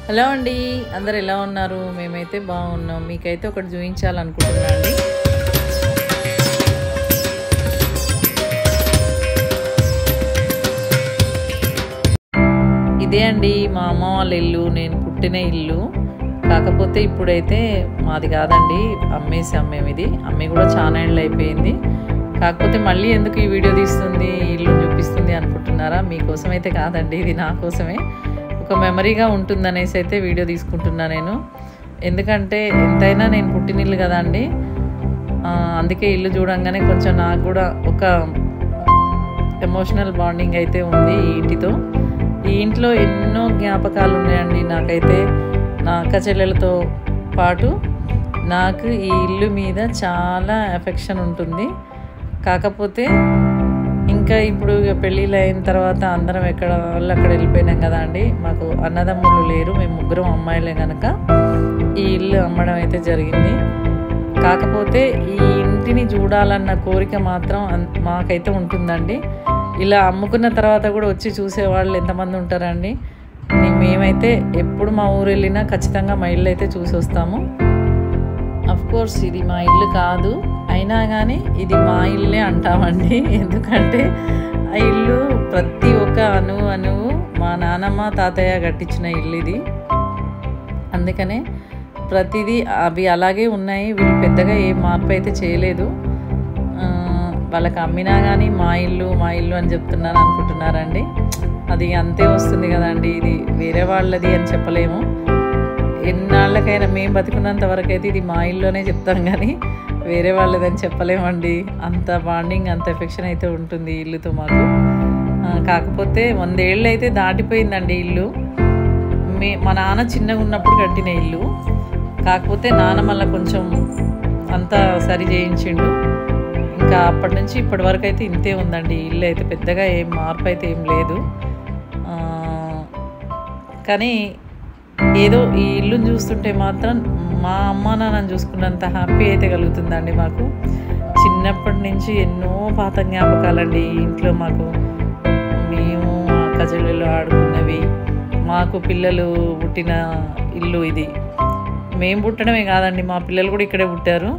Hello అండి, అందరు ఎలా ఉన్నారు? మేమైతే బాగున్నాం. మీకైతే ఒకటి చూపించాలనుకుంటున్నా అండి. ఇదే అండి మా అమ్మ వాళ్ళ ఇల్లు, నేను పుట్టిన ఇల్లు. కాకపోతే ఇప్పుడైతే మాది కాదండి, అమ్మేసాం. ఇది అమ్మే కూడా చాలా ఏళ్ళు అయిపోయింది. కాకపోతే మళ్ళీ ఎందుకు ఈ వీడియో తీస్తుంది, ఇల్లు చూపిస్తుంది అనుకుంటున్నారా? మీకోసం అయితే కాదండి, ఇది నా కోసమే. ఒక మెమరీగా ఉంటుందనేసి అయితే వీడియో తీసుకుంటున్నా నేను. ఎందుకంటే ఎంతైనా నేను పుట్టినిల్లు కదా అండి, అందుకే ఇల్లు చూడంగానే కొంచెం నాకు కూడా ఒక ఎమోషనల్ బాండింగ్ అయితే ఉంది ఈ ఇంటితో. ఈ ఇంట్లో ఎన్నో జ్ఞాపకాలు ఉన్నాయండి నాకైతే. నా అక్క చెల్లెలతో పాటు నాకు ఈ ఇల్లు మీద చాలా ఎఫెక్షన్ ఉంటుంది. కాకపోతే ఇంకా ఇప్పుడు పెళ్ళిళ్ళు అయిన తర్వాత అందరం ఎక్కడ వాళ్ళు అక్కడ వెళ్ళిపోయినాం కదా అండి. మాకు అన్నదమ్ములు లేరు, మేము ముగ్గురం అమ్మాయిలే కనుక ఈ ఇల్లు అమ్మడం అయితే జరిగింది. కాకపోతే ఈ ఇంటిని చూడాలన్న కోరిక మాత్రం మాకైతే ఉంటుందండి. ఇలా అమ్ముకున్న తర్వాత కూడా వచ్చి చూసేవాళ్ళు ఎంతమంది ఉంటారండి. మేమైతే ఎప్పుడు మా ఊరు వెళ్ళినా ఖచ్చితంగా మా ఇల్లు అయితే చూసి వస్తాము. అఫ్కోర్స్ ఇది మా ఇల్లు కాదు, అయినా కానీ ఇది మా ఇల్లే అంటామండి. ఎందుకంటే ఆ ఇల్లు ప్రతి ఒక్క అణువు మా నానమ్మ తాతయ్య కట్టించిన ఇల్లు ఇది. అందుకనే ప్రతిదీ అవి అలాగే ఉన్నాయి. వీళ్ళు పెద్దగా ఏ మార్పు అయితే చేయలేదు. వాళ్ళకి అమ్మినా కానీ మా ఇల్లు అని చెప్తున్నాను అనుకుంటున్నారండి. అది అంతే వస్తుంది కదండి, ఇది వేరే వాళ్ళది అని చెప్పలేము. ఎన్నాళ్ళకైనా మేము బతుకున్నంత వరకు అయితే ఇది మా ఇల్లునే చెప్తాం, కానీ వేరే వాళ్ళదని చెప్పలేమండి. అంత బాండింగ్, అంత ఎఫెక్షన్ అయితే ఉంటుంది ఈ ఇల్లుతో మాకు. కాకపోతే 100 ఏళ్ళు అయితే దాటిపోయిందండి ఇల్లు. మా నాన్న చిన్నగా ఉన్నప్పుడు కట్టిన ఇల్లు. కాకపోతే నాన్న మళ్ళీ కొంచెం అంతా సరి చేయించిండు. ఇంకా అప్పటి నుంచి ఇప్పటి వరకు అయితే ఇంతే ఉందండి ఇల్లు అయితే. పెద్దగా ఏం మార్పు అయితే ఏం లేదు. కానీ ఏదో ఈ ఇల్లుని చూస్తుంటే మాత్రం మా అమ్మ నాన్నని చూసుకున్నంత హ్యాపీ అయితే కలుగుతుందండి మాకు. చిన్నప్పటి నుంచి ఎన్నో పాత జ్ఞాపకాలండి ఈ ఇంట్లో మాకు. మేము అక్క చెల్లెలు ఆడుకున్నవి, మాకు పిల్లలు పుట్టిన ఇల్లు ఇది. మేము పుట్టడమే కాదండి, మా పిల్లలు కూడా ఇక్కడే పుట్టారు.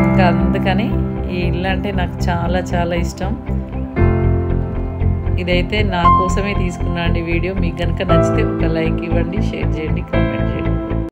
ఇంకా అందుకని ఈ ఇల్లు అంటే నాకు చాలా చాలా ఇష్టం. ఇదైతే నా కోసమే తీసుకున్నాను వీడియో. మీకు కనుక నచ్చితే ఒక లైక్ ఇవ్వండి, షేర్ చేయండి, కామెంట్